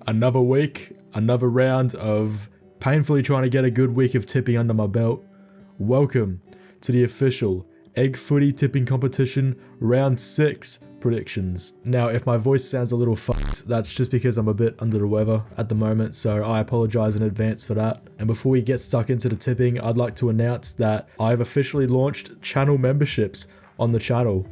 Another week, another round of painfully trying to get a good week of tipping under my belt. Welcome to the official EggFooty tipping competition round 6 predictions. Now, if my voice sounds a little fucked, that's just because I'm a bit under the weather at the moment, so I apologize in advance for that. And before we get stuck into the tipping, I'd like to announce that I've officially launched channel memberships on the channel.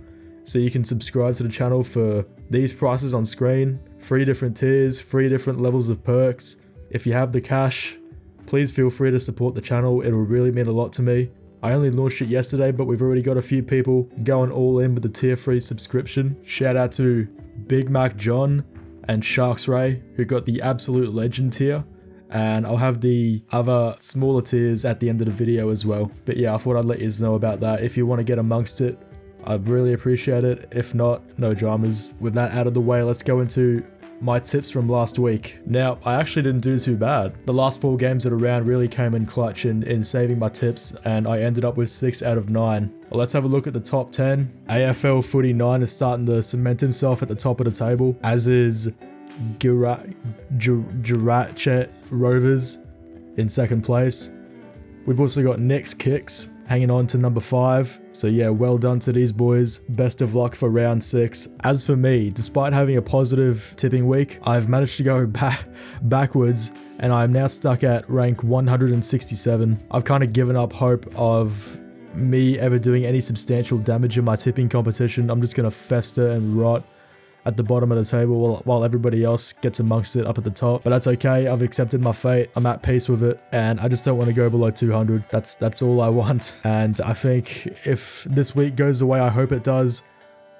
So you can subscribe to the channel for these prices on screen, 3 different tiers, 3 different levels of perks. If you have the cash, please feel free to support the channel. It'll really mean a lot to me. I only launched it yesterday, but we've already got a few people going all in with the tier 3 subscription. Shout out to Big Mac Jon and Sharksray, who got the absolute legend tier. And I'll have the other smaller tiers at the end of the video as well. But yeah, I thought I'd let you know about that. If you want to get amongst it, I'd really appreciate it. If not, no dramas. With that out of the way, let's go into my tips from last week. Now, I actually didn't do too bad. The last 4 games of the round really came in clutch in saving my tips, and I ended up with 6 out of 9. Well, let's have a look at the top 10. AFL Footy 9 is starting to cement himself at the top of the table, as is Girache Rovers in second place. We've also got Nick's Kicks hanging on to number 5. So yeah, well done to these boys. Best of luck for round 6. As for me, despite having a positive tipping week, I've managed to go backwards and I'm now stuck at rank 167. I've kind of given up hope of me ever doing any substantial damage in my tipping competition. I'm just going to fester and rot at the bottom of the table while everybody else gets amongst it up at the top. But that's okay, I've accepted my fate, I'm at peace with it, and I just don't want to go below 200. That's all I want. And I think if this week goes the way I hope it does,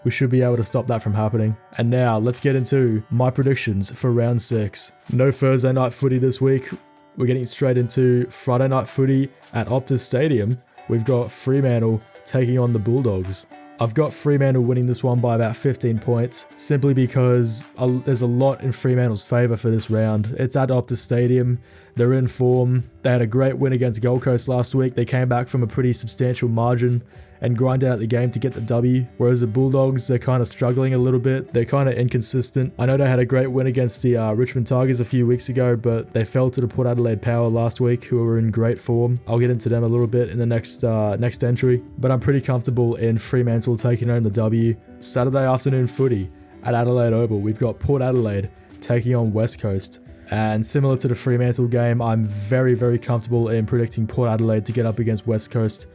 we should be able to stop that from happening. And now, let's get into my predictions for round 6. No Thursday night footy this week. We're getting straight into Friday night footy at Optus Stadium. We've got Fremantle taking on the Bulldogs. I've got Fremantle winning this one by about 15 points, simply because there's a lot in Fremantle's favour for this round. It's at Optus Stadium, they're in form, they had a great win against Gold Coast last week, they came back from a pretty substantial margin and grinded out the game to get the W, whereas the Bulldogs, they're kind of struggling a little bit, they're kind of inconsistent. I know they had a great win against the Richmond Tigers a few weeks ago, but they fell to the Port Adelaide Power last week, who were in great form. I'll get into them a little bit in the next entry, but I'm pretty comfortable in Fremantle taking home the W. Saturday afternoon footy at Adelaide Oval, we've got Port Adelaide taking on West Coast. And similar to the Fremantle game, I'm very, very comfortable in predicting Port Adelaide to get up against West Coast.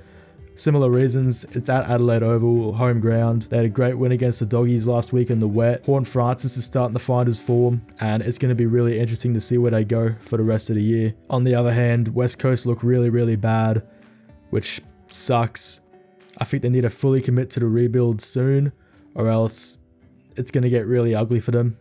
Similar reasons, it's at Adelaide Oval, home ground. They had a great win against the Doggies last week in the wet. Horn Francis is starting to find his form, and it's going to be really interesting to see where they go for the rest of the year. On the other hand, West Coast look really, really bad, which sucks. I think they need to fully commit to the rebuild soon, or else it's going to get really ugly for them.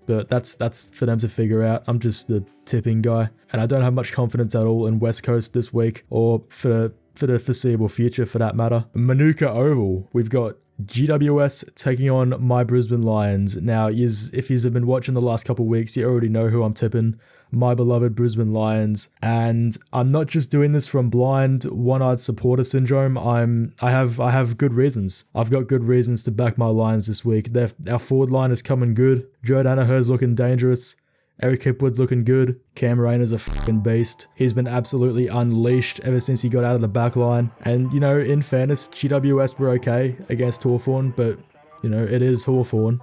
But that's for them to figure out. I'm just the tipping guy, and I don't have much confidence at all in West Coast this week, or for the foreseeable future for that matter. Manuka Oval, we've got GWS taking on my Brisbane Lions. Now, if you have been watching the last couple of weeks, you already know who I'm tipping. My beloved Brisbane Lions. And I'm not just doing this from blind, one-eyed supporter syndrome. I have good reasons. I've got good reasons to back my Lions this week. Our forward line is coming good. Joe Danaher's looking dangerous. Eric Hipwood's looking good. Cam Rayner's a fucking beast. He's been absolutely unleashed ever since he got out of the back line. And, you know, in fairness, GWS were okay against Hawthorn, but, you know, it is Hawthorn.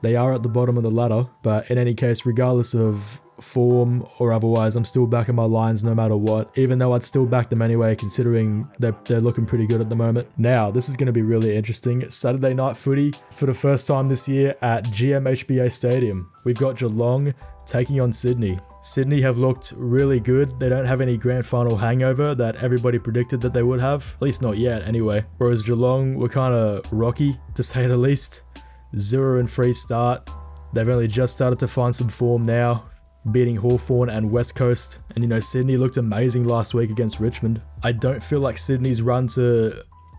They are at the bottom of the ladder. But in any case, regardless of form or otherwise, I'm still backing my Lions no matter what, even though I'd still back them anyway, considering they're looking pretty good at the moment. Now, this is going to be really interesting. Saturday night footy for the first time this year at GMHBA Stadium. We've got Geelong taking on Sydney. Sydney have looked really good. They don't have any grand final hangover that everybody predicted that they would have. At least not yet, anyway. Whereas Geelong were kind of rocky, to say the least. 0-3 start. They've only just started to find some form now, beating Hawthorn and West Coast. And you know, Sydney looked amazing last week against Richmond. I don't feel like Sydney's run to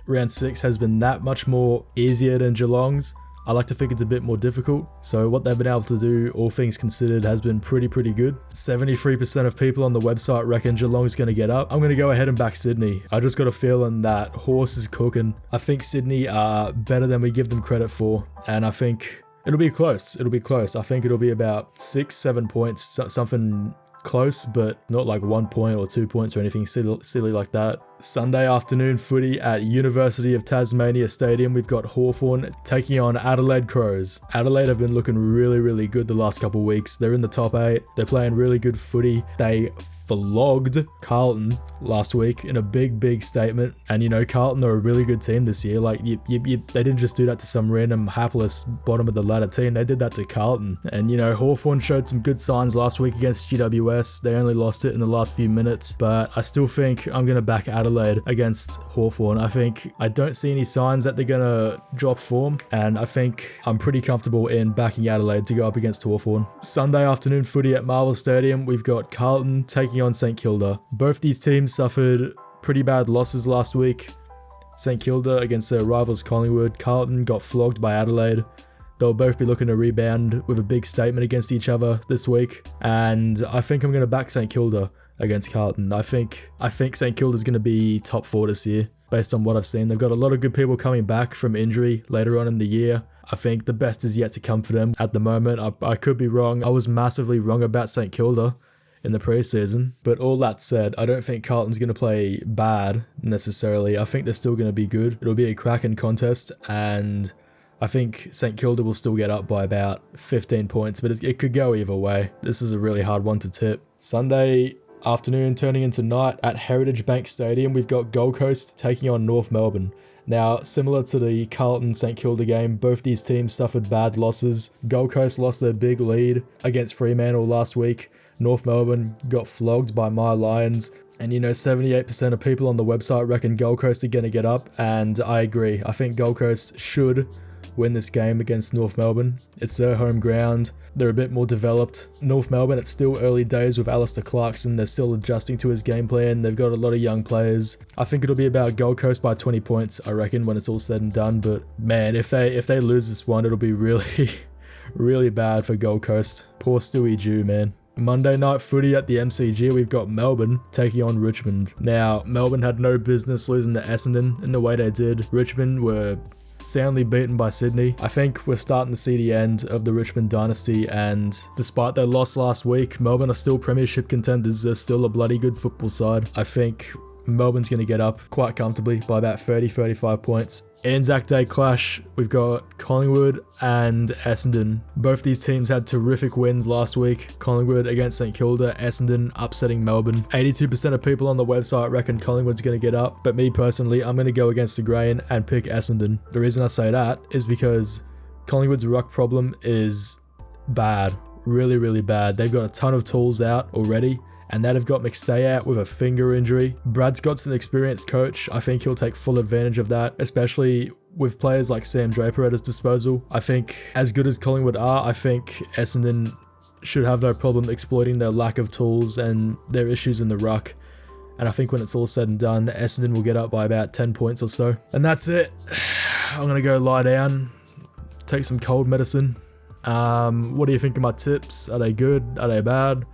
round 6 has been that much more easier than Geelong's. I like to think it's a bit more difficult. So what they've been able to do, all things considered, has been pretty good. 73% of people on the website reckon Geelong's going to get up. I'm going to go ahead and back Sydney. I just got a feeling that horse is cooking. I think Sydney are better than we give them credit for. And I think It'll be close. It'll be close. I think it'll be about 6-7 points, something close, but not like 1 point or 2 points or anything silly like that. Sunday afternoon footy at University of Tasmania Stadium. We've got Hawthorn taking on Adelaide Crows. Adelaide have been looking really, really good the last couple of weeks. They're in the top 8. They're playing really good footy. They flogged Carlton last week in a big statement. And you know, Carlton are a really good team this year. Like they didn't just do that to some random hapless bottom of the ladder team. They did that to Carlton. And you know, Hawthorn showed some good signs last week against GWS. They only lost it in the last few minutes, but I still think I'm gonna back Adelaide against Hawthorn. I don't see any signs that they're gonna drop form, and I think I'm pretty comfortable in backing Adelaide to go up against Hawthorn. Sunday afternoon footy at Marvel Stadium. We've got Carlton taking on St Kilda. Both these teams suffered pretty bad losses last week. St Kilda against their rivals Collingwood. Carlton got flogged by Adelaide. They'll both be looking to rebound with a big statement against each other this week, and I think I'm going to back St Kilda against Carlton. I think St Kilda's going to be top 4 this year based on what I've seen. They've got a lot of good people coming back from injury later on in the year. I think the best is yet to come for them at the moment. I could be wrong. I was massively wrong about St Kilda in the preseason, but all that said, I don't think Carlton's going to play bad necessarily. I think they're still going to be good. It'll be a cracking contest, and I think St Kilda will still get up by about 15 points, but it could go either way. This is a really hard one to tip. Sunday afternoon turning into night at Heritage Bank Stadium. We've got Gold Coast taking on North Melbourne. Now, similar to the Carlton-St Kilda game, both these teams suffered bad losses. Gold Coast lost their big lead against Fremantle last week. North Melbourne got flogged by my Lions. And you know, 78% of people on the website reckon Gold Coast are going to get up, and I agree. I think Gold Coast should win this game against North Melbourne. It's their home ground. They're a bit more developed. North Melbourne, it's still early days with Alistair Clarkson. They're still adjusting to his game plan. They've got a lot of young players. I think it'll be about Gold Coast by 20 points, I reckon, when it's all said and done. But man, if they lose this one, it'll be really, really bad for Gold Coast. Poor Stewie Jew, man. Monday night footy at the MCG, we've got Melbourne taking on Richmond. Now, Melbourne had no business losing to Essendon in the way they did. Richmond were soundly beaten by Sydney. I think we're starting to see the end of the Richmond dynasty, and despite their loss last week, Melbourne are still premiership contenders. They're still a bloody good football side. I think Melbourne's going to get up quite comfortably by about 30-35 points. Anzac Day clash, we've got Collingwood and Essendon. Both these teams had terrific wins last week. Collingwood against St Kilda, Essendon upsetting Melbourne. 82% of people on the website reckon Collingwood's going to get up, but me personally, I'm going to go against the grain and pick Essendon. The reason I say that is because Collingwood's ruck problem is bad. Really, really bad. They've got a ton of tools out already, and that have got McStay out with a finger injury. Brad Scott's an experienced coach. I think he'll take full advantage of that, especially with players like Sam Draper at his disposal. I think as good as Collingwood are, I think Essendon should have no problem exploiting their lack of tools and their issues in the ruck. And I think when it's all said and done, Essendon will get up by about 10 points or so. And that's it. I'm going to go lie down, take some cold medicine. What do you think of my tips? Are they good? Are they bad?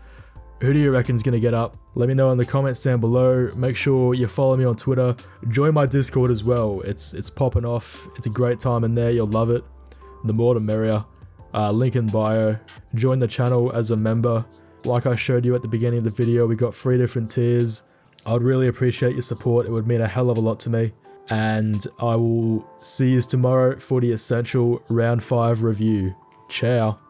Who do you reckon's going to get up? Let me know in the comments down below. Make sure you follow me on Twitter. Join my Discord as well. It's popping off. It's a great time in there. You'll love it. The more the merrier. Link in bio. Join the channel as a member. Like I showed you at the beginning of the video, we got 3 different tiers. I would really appreciate your support. It would mean a hell of a lot to me. And I will see you tomorrow for the Essential Round 5 review. Ciao.